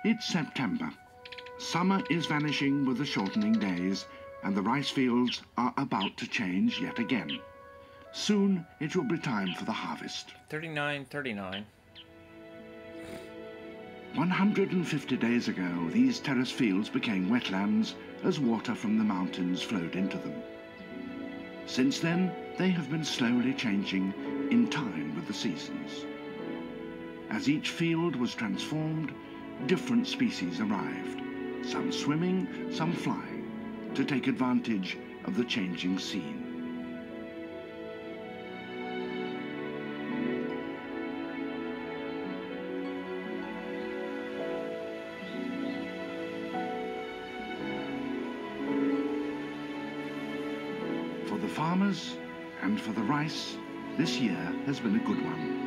It's September. Summer is vanishing with the shortening days, and the rice fields are about to change yet again. Soon it will be time for the harvest. 3939. 150 days ago, these terrace fields became wetlands as water from the mountains flowed into them. Since then, they have been slowly changing in time with the seasons. As each field was transformed, different species arrived, some swimming, some flying, to take advantage of the changing scene. For the farmers and for the rice, this year has been a good one.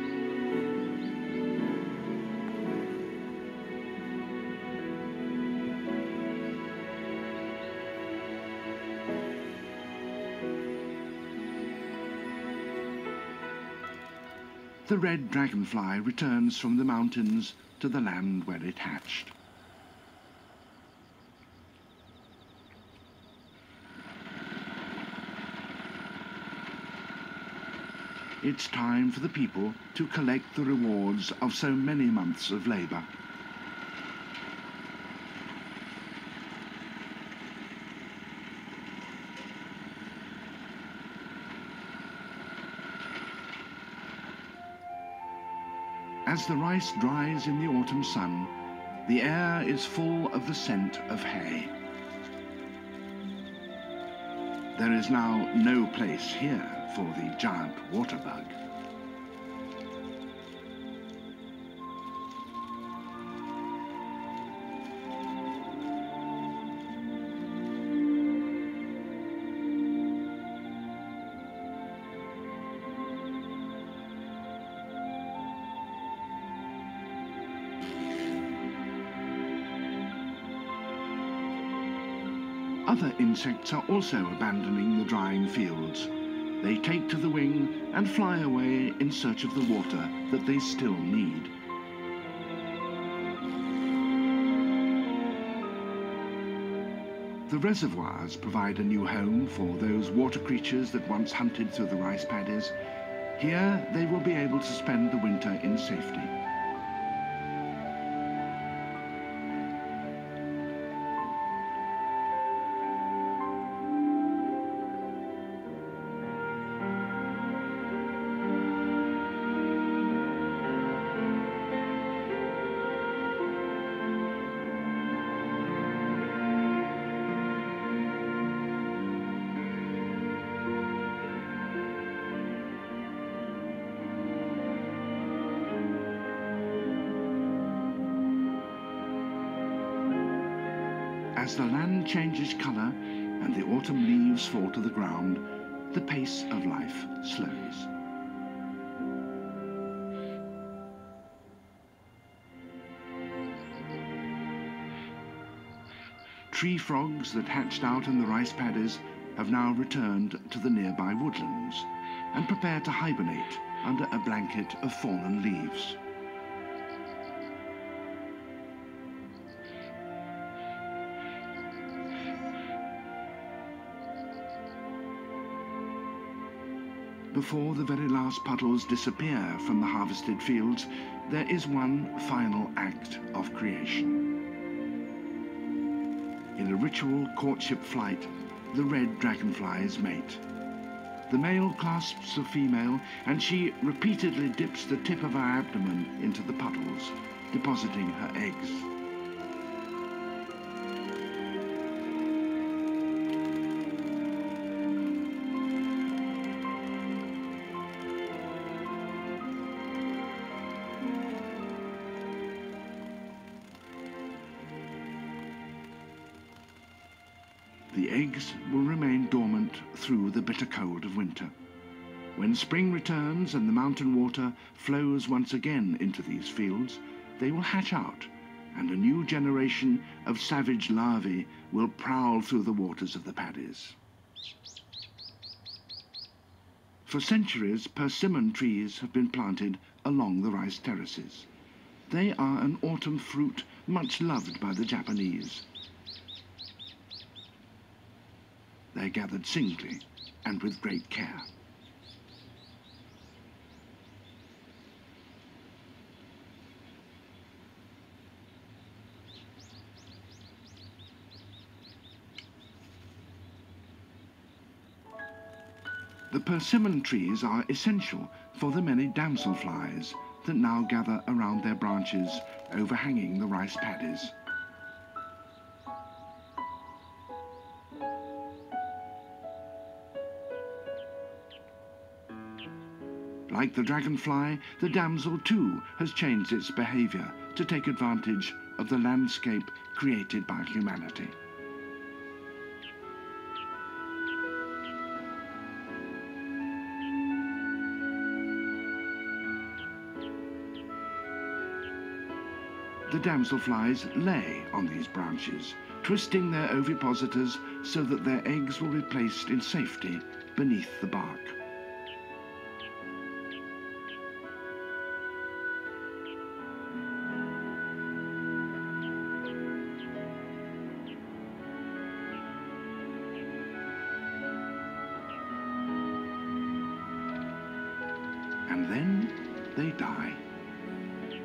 The red dragonfly returns from the mountains to the land where it hatched. It's time for the people to collect the rewards of so many months of labour. As the rice dries in the autumn sun, the air is full of the scent of hay. There is now no place here for the giant water bug. Other insects are also abandoning the drying fields. They take to the wing and fly away in search of the water that they still need. The reservoirs provide a new home for those water creatures that once hunted through the rice paddies. Here they will be able to spend the winter in safety. As the land changes colour and the autumn leaves fall to the ground, the pace of life slows. Tree frogs that hatched out in the rice paddies have now returned to the nearby woodlands and prepare to hibernate under a blanket of fallen leaves. Before the very last puddles disappear from the harvested fields, there is one final act of creation. In a ritual courtship flight, the red dragonflies mate. The male clasps the female, and she repeatedly dips the tip of her abdomen into the puddles, depositing her eggs. The eggs will remain dormant through the bitter cold of winter. When spring returns and the mountain water flows once again into these fields, they will hatch out, and a new generation of savage larvae will prowl through the waters of the paddies. For centuries, persimmon trees have been planted along the rice terraces. They are an autumn fruit much loved by the Japanese. They're gathered singly and with great care. The persimmon trees are essential for the many damselflies that now gather around their branches overhanging the rice paddies. Like the dragonfly, the damsel too has changed its behavior to take advantage of the landscape created by humanity. The damselflies lay on these branches, twisting their ovipositors so that their eggs will be placed in safety beneath the bark. And then they die.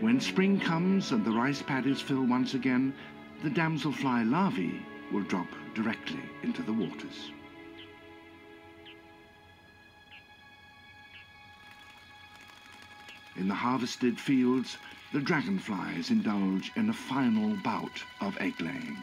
When spring comes and the rice paddies fill once again, the damselfly larvae will drop directly into the waters. In the harvested fields, the dragonflies indulge in a final bout of egg-laying.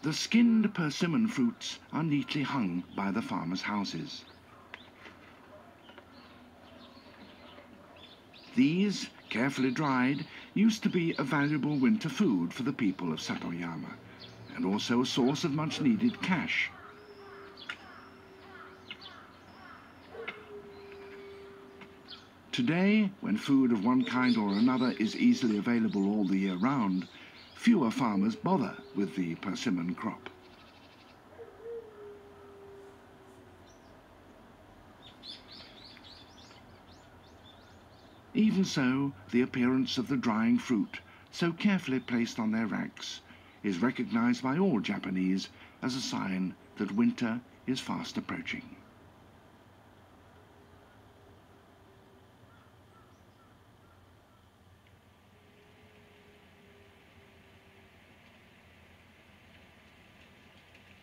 The skinned persimmon fruits are neatly hung by the farmers' houses. These, carefully dried, used to be a valuable winter food for the people of Satoyama, and also a source of much-needed cash. Today, when food of one kind or another is easily available all the year round, fewer farmers bother with the persimmon crop. Even so, the appearance of the drying fruit, so carefully placed on their racks, is recognized by all Japanese as a sign that winter is fast approaching.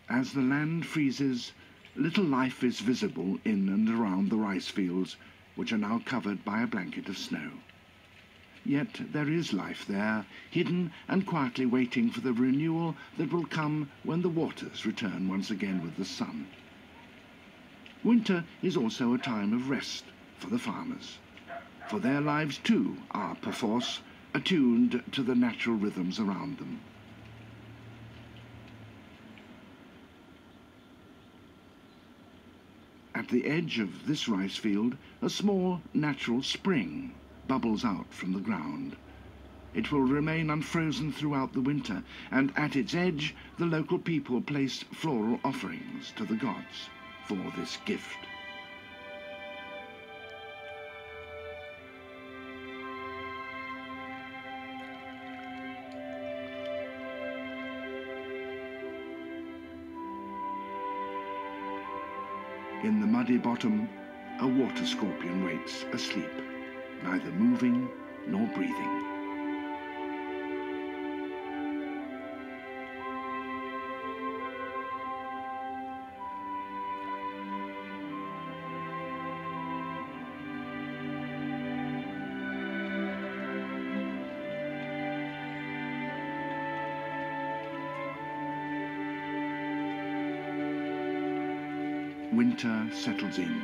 As the land freezes, little life is visible in and around the rice fields, which are now covered by a blanket of snow. Yet there is life there, hidden and quietly waiting for the renewal that will come when the waters return once again with the sun. Winter is also a time of rest for the farmers, for their lives too are, perforce, attuned to the natural rhythms around them. At the edge of this rice field, a small natural spring bubbles out from the ground. It will remain unfrozen throughout the winter, and at its edge the local people place floral offerings to the gods for this gift. In the muddy bottom, a water scorpion waits asleep, neither moving nor breathing. Winter settles in.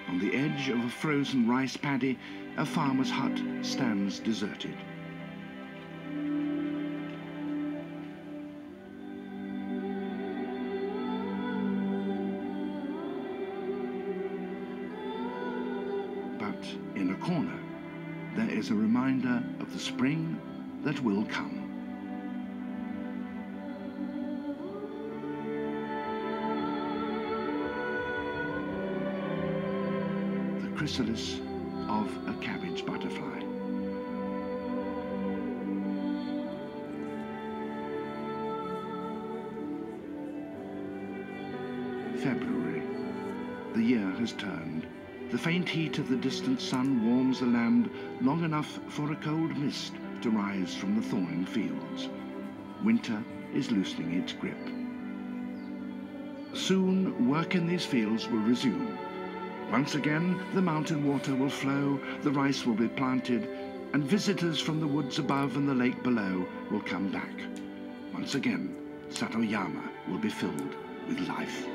On the edge of a frozen rice paddy, a farmer's hut stands deserted. But in a corner, there is a reminder of the spring that will come. The chrysalis of a cabbage butterfly. February. The year has turned. The faint heat of the distant sun warms the land long enough for a cold mist to rise from the thawing fields. Winter is loosening its grip. Soon, work in these fields will resume. Once again, the mountain water will flow, the rice will be planted, and visitors from the woods above and the lake below will come back. Once again, Satoyama will be filled with life.